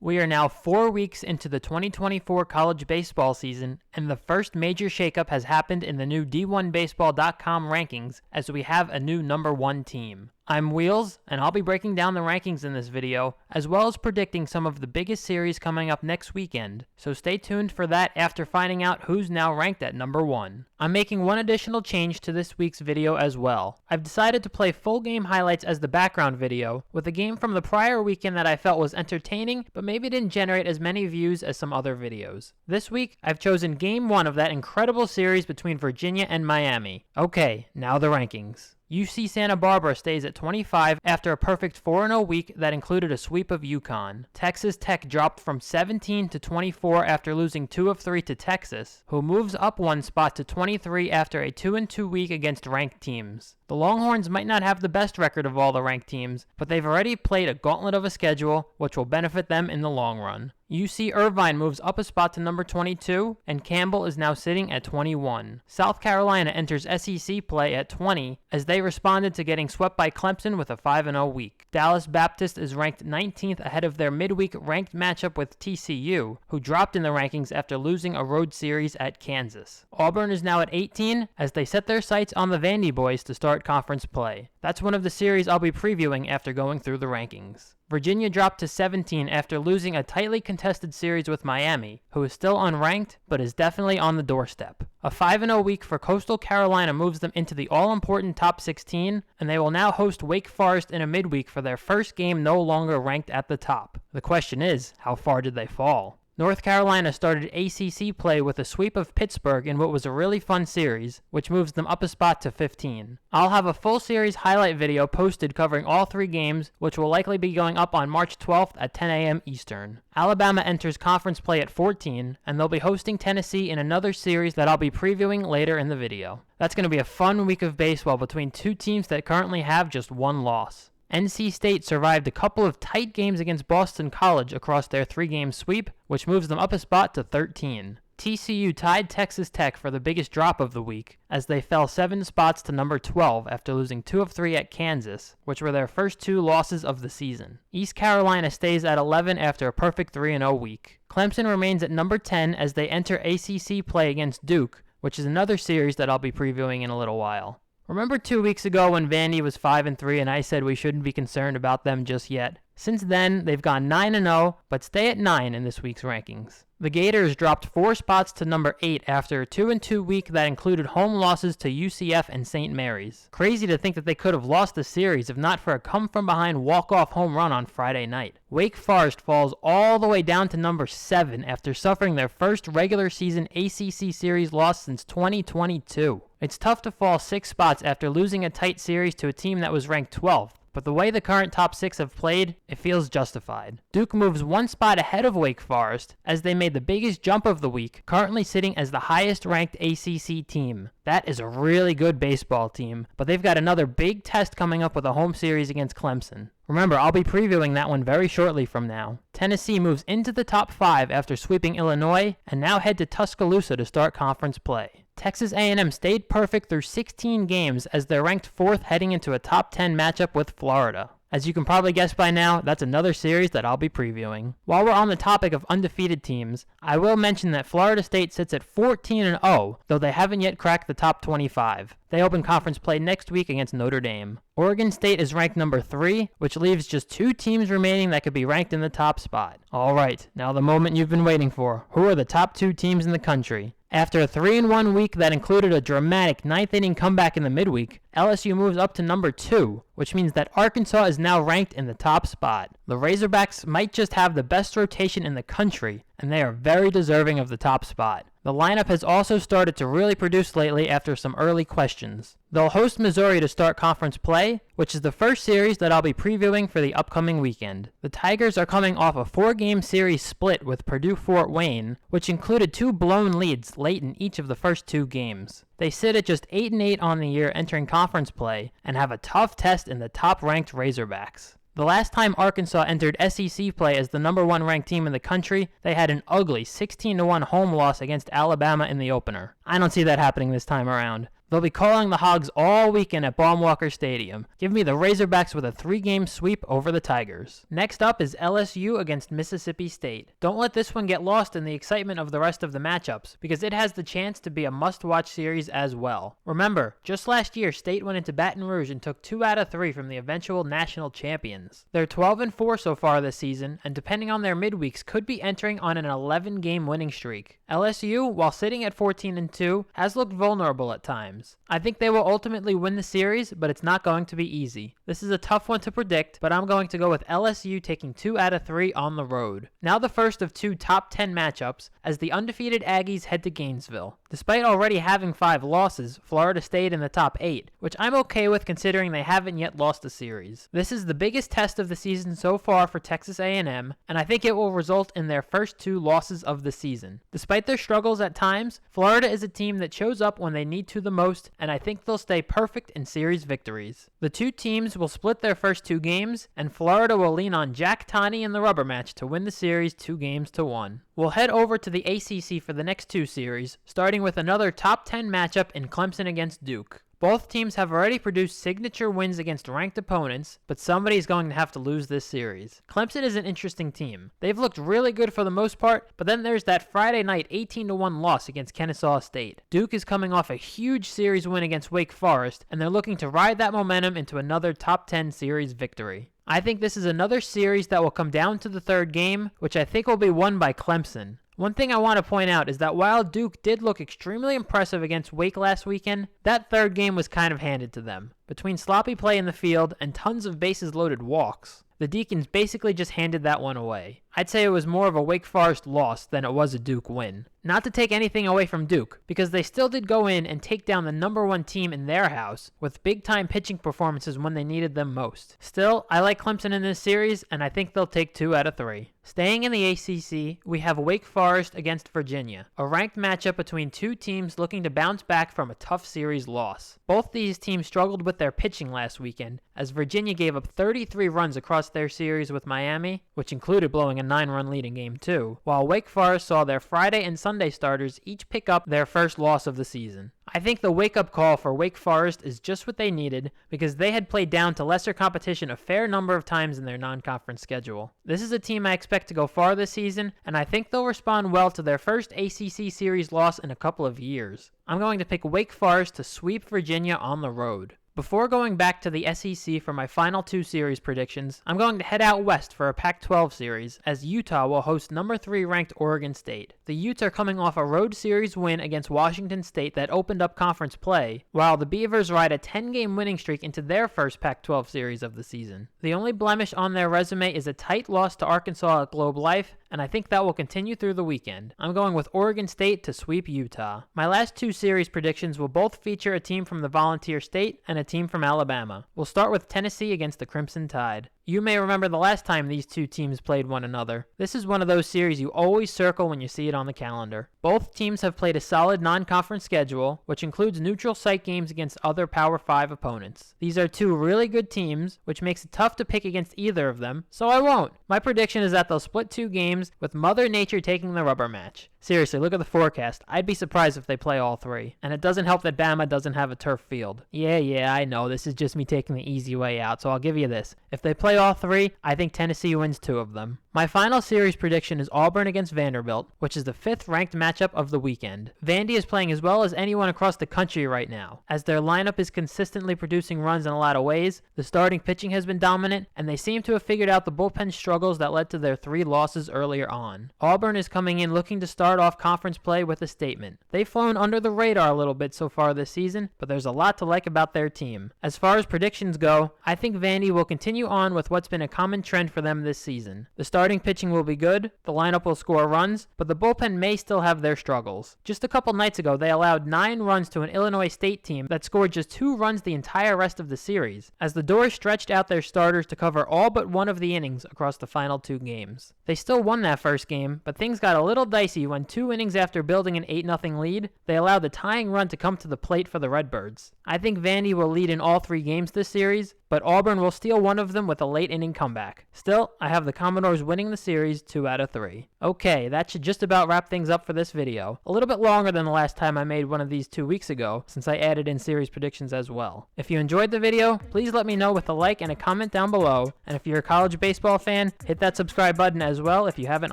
We are now 4 weeks into the 2024 college baseball season, and the first major shakeup has happened in the new D1Baseball.com rankings as we have a new number 1 team. I'm Wheels, and I'll be breaking down the rankings in this video, as well as predicting some of the biggest series coming up next weekend, so stay tuned for that after finding out who's now ranked at number 1. I'm making one additional change to this week's video as well. I've decided to play full game highlights as the background video, with a game from the prior weekend that I felt was entertaining, but maybe didn't generate as many views as some other videos. This week, I've chosen Game 1 of that incredible series between Virginia and Miami. Okay, now the rankings. UC Santa Barbara stays at 25 after a perfect 4-0 week that included a sweep of UConn. Texas Tech dropped from 17 to 24 after losing 2 of 3 to Texas, who moves up 1 spot to 23 after a 2-2 week against ranked teams. The Longhorns might not have the best record of all the ranked teams, but they've already played a gauntlet of a schedule, which will benefit them in the long run. UC Irvine moves up a spot to number 22, and Campbell is now sitting at 21. South Carolina enters SEC play at 20, as they responded to getting swept by Clemson with a 5-0 week. Dallas Baptist is ranked 19th ahead of their midweek ranked matchup with TCU, who dropped in the rankings after losing a road series at Kansas. Auburn is now at 18, as they set their sights on the Vandy boys to start conference play. That's one of the series I'll be previewing after going through the rankings. Virginia dropped to 17 after losing a tightly contested series with Miami, who is still unranked, but is definitely on the doorstep. A 5-0 week for Coastal Carolina moves them into the all-important top 16, and they will now host Wake Forest in a midweek for their first game no longer ranked at the top. The question is, how far did they fall? North Carolina started ACC play with a sweep of Pittsburgh in what was a really fun series, which moves them up a spot to 15. I'll have a full series highlight video posted covering all 3 games, which will likely be going up on March 12th at 10 a.m. Eastern. Alabama enters conference play at 14, and they'll be hosting Tennessee in another series that I'll be previewing later in the video. That's going to be a fun week of baseball between 2 teams that currently have just 1 loss. NC State survived a couple of tight games against Boston College across their 3-game sweep, which moves them up a spot to 13. TCU tied Texas Tech for the biggest drop of the week, as they fell 7 spots to number 12 after losing 2 of 3 at Kansas, which were their first 2 losses of the season. East Carolina stays at 11 after a perfect 3-0 week. Clemson remains at number 10 as they enter ACC play against Duke, which is another series that I'll be previewing in a little while. Remember 2 weeks ago when Vandy was 5-3 and I said we shouldn't be concerned about them just yet? Since then, they've gone 9-0, but stay at 9 in this week's rankings. The Gators dropped 4 spots to number 8 after a 2-2 week that included home losses to UCF and St. Mary's. Crazy to think that they could have lost the series if not for a come-from-behind walk-off home run on Friday night. Wake Forest falls all the way down to number 7 after suffering their first regular season ACC series loss since 2022. It's tough to fall 6 spots after losing a tight series to a team that was ranked 12th. But the way the current top 6 have played, it feels justified. Duke moves 1 spot ahead of Wake Forest as they made the biggest jump of the week, currently sitting as the highest ranked ACC team. That is a really good baseball team, but they've got another big test coming up with a home series against Clemson. Remember, I'll be previewing that one very shortly from now. Tennessee moves into the top 5 after sweeping Illinois, and now head to Tuscaloosa to start conference play. Texas A&M stayed perfect through 16 games as they're ranked 4th heading into a top 10 matchup with Florida. As you can probably guess by now, that's another series that I'll be previewing. While we're on the topic of undefeated teams, I will mention that Florida State sits at 14-0, though they haven't yet cracked the top 25. They open conference play next week against Notre Dame. Oregon State is ranked number 3, which leaves just 2 teams remaining that could be ranked in the top spot. Alright, now the moment you've been waiting for. Who are the top 2 teams in the country? After a 3-1 week that included a dramatic 9th-inning comeback in the midweek, LSU moves up to number 2, which means that Arkansas is now ranked in the top spot. The Razorbacks might just have the best rotation in the country, and they are very deserving of the top spot. The lineup has also started to really produce lately after some early questions. They'll host Missouri to start conference play, which is the first series that I'll be previewing for the upcoming weekend. The Tigers are coming off a 4-game series split with Purdue-Fort Wayne, which included 2 blown leads late in each of the first 2 games. They sit at just 8-8 on the year entering conference play and have a tough test in the top-ranked Razorbacks. The last time Arkansas entered SEC play as the number 1 ranked team in the country, they had an ugly 16-1 home loss against Alabama in the opener. I don't see that happening this time around. They'll be calling the Hogs all weekend at Baum-Walker Stadium. Give me the Razorbacks with a 3-game sweep over the Tigers. Next up is LSU against Mississippi State. Don't let this one get lost in the excitement of the rest of the matchups, because it has the chance to be a must-watch series as well. Remember, just last year, State went into Baton Rouge and took 2 out of 3 from the eventual national champions. They're 12-4 so far this season, and depending on their midweeks, could be entering on an 11-game winning streak. LSU, while sitting at 14-2, has looked vulnerable at times. I think they will ultimately win the series, but it's not going to be easy. This is a tough one to predict, but I'm going to go with LSU taking 2 out of 3 on the road. Now the first of 2 top 10 matchups, as the undefeated Aggies head to Gainesville. Despite already having 5 losses, Florida stayed in the top 8, which I'm okay with considering they haven't yet lost a series. This is the biggest test of the season so far for Texas A&M, and I think it will result in their first 2 losses of the season. Despite their struggles at times, Florida is a team that shows up when they need to the most, and I think they'll stay perfect in series victories. The 2 teams will split their first 2 games, and Florida will lean on Jack Toney in the rubber match to win the series 2-1. We'll head over to the ACC for the next 2 series, starting with another top 10 matchup in Clemson against Duke. Both teams have already produced signature wins against ranked opponents, but somebody's going to have to lose this series. Clemson is an interesting team. They've looked really good for the most part, but then there's that Friday night 18-1 loss against Kennesaw State. Duke is coming off a huge series win against Wake Forest, and they're looking to ride that momentum into another top 10 series victory. I think this is another series that will come down to the 3rd game, which I think will be won by Clemson. One thing I want to point out is that while Duke did look extremely impressive against Wake last weekend, that 3rd game was kind of handed to them. Between sloppy play in the field and tons of bases loaded walks, the Deacons basically just handed that one away. I'd say it was more of a Wake Forest loss than it was a Duke win. Not to take anything away from Duke, because they still did go in and take down the #1 team in their house with big-time pitching performances when they needed them most. Still, I like Clemson in this series, and I think they'll take 2 out of 3. Staying in the ACC, we have Wake Forest against Virginia, a ranked matchup between 2 teams looking to bounce back from a tough series loss. Both these teams struggled with their pitching last weekend, as Virginia gave up 33 runs across their series with Miami, which included blowing a 9-run lead in Game 2, while Wake Forest saw their Friday and Sunday starters each pick up their first loss of the season. I think the wake-up call for Wake Forest is just what they needed, because they had played down to lesser competition a fair number of times in their non-conference schedule. This is a team I expect to go far this season, and I think they'll respond well to their first ACC series loss in a couple of years. I'm going to pick Wake Forest to sweep Virginia on the road. Before going back to the SEC for my final 2 series predictions, I'm going to head out west for a Pac-12 series, as Utah will host number 3 ranked Oregon State. The Utes are coming off a road series win against Washington State that opened up conference play, while the Beavers ride a 10-game winning streak into their first Pac-12 series of the season. The only blemish on their resume is a tight loss to Arkansas at Globe Life, and I think that will continue through the weekend. I'm going with Oregon State to sweep Utah. My last 2 series predictions will both feature a team from the Volunteer State and a team from Alabama. We'll start with Tennessee against the Crimson Tide. You may remember the last time these 2 teams played one another. This is one of those series you always circle when you see it on the calendar. Both teams have played a solid non-conference schedule, which includes neutral site games against other Power 5 opponents. These are 2 really good teams, which makes it tough to pick against either of them, so I won't. My prediction is that they'll split 2 games, with Mother Nature taking the rubber match. Seriously, look at the forecast. I'd be surprised if they play all 3. And it doesn't help that Bama doesn't have a turf field. Yeah, I know, this is just me taking the easy way out, so I'll give you this. If they play all 3, I think Tennessee wins 2 of them. My final series prediction is Auburn against Vanderbilt, which is the 5th ranked matchup of the weekend. Vandy is playing as well as anyone across the country right now, as their lineup is consistently producing runs in a lot of ways, the starting pitching has been dominant, and they seem to have figured out the bullpen struggles that led to their 3 losses earlier on. Auburn is coming in looking to start off conference play with a statement. They've flown under the radar a little bit so far this season, but there's a lot to like about their team. As far as predictions go, I think Vandy will continue on with what's been a common trend for them this season. The starting pitching will be good, the lineup will score runs, but the bullpen may still have their struggles. Just a couple nights ago, they allowed 9 runs to an Illinois State team that scored just 2 runs the entire rest of the series, as the Doors stretched out their starters to cover all but one of the innings across the final 2 games. They still won that first game, but things got a little dicey when 2 innings after building an 8-0 lead, they allowed the tying run to come to the plate for the Redbirds. I think Vandy will lead in all 3 games this series, but Auburn will steal one of them with a late inning comeback. Still, I have the Commodores winning the series 2 out of 3. Okay, that should just about wrap things up for this video. A little bit longer than the last time I made one of these 2 weeks ago, since I added in series predictions as well. If you enjoyed the video, please let me know with a like and a comment down below, and if you're a college baseball fan, hit that subscribe button as well if you haven't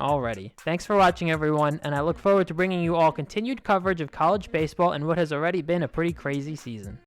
already. Thanks for watching, everyone, and I look forward to bringing you all continued coverage of college baseball in what has already been a pretty crazy season.